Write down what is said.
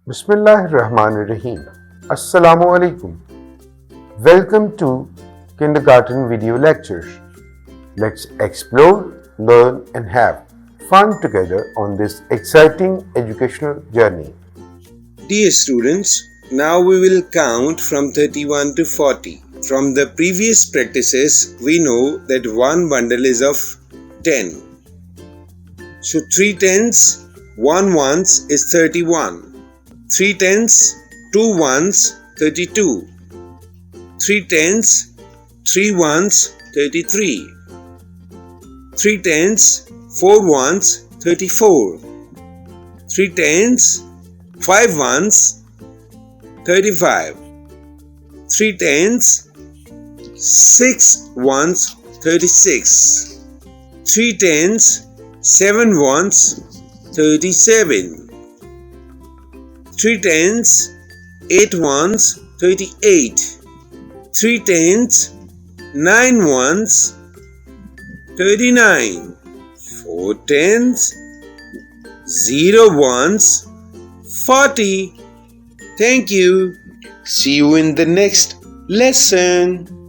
Bismillahirrahmanirrahim. Assalamu alaikum. Welcome to Kindergarten Video Lectures. Let's explore, learn and have fun together on this exciting educational journey. Dear students, now we will count from 31 to 40. From the previous practices, we know that one bundle is of 10. So 3 tens, 1 ones is 31. 3 tens, 2 ones, 32. 3 tens, 3 ones, 33. 3 tens, 4 ones, 34. 3 tens, 5 ones, 35. 3 tens, 6 ones, 36. 3 tens, 7 ones, 37. 3 tens, 8 ones, 38. 3 tens, 9 ones, 39. 4 tens, 0 ones, 40. Thank you. See you in the next lesson.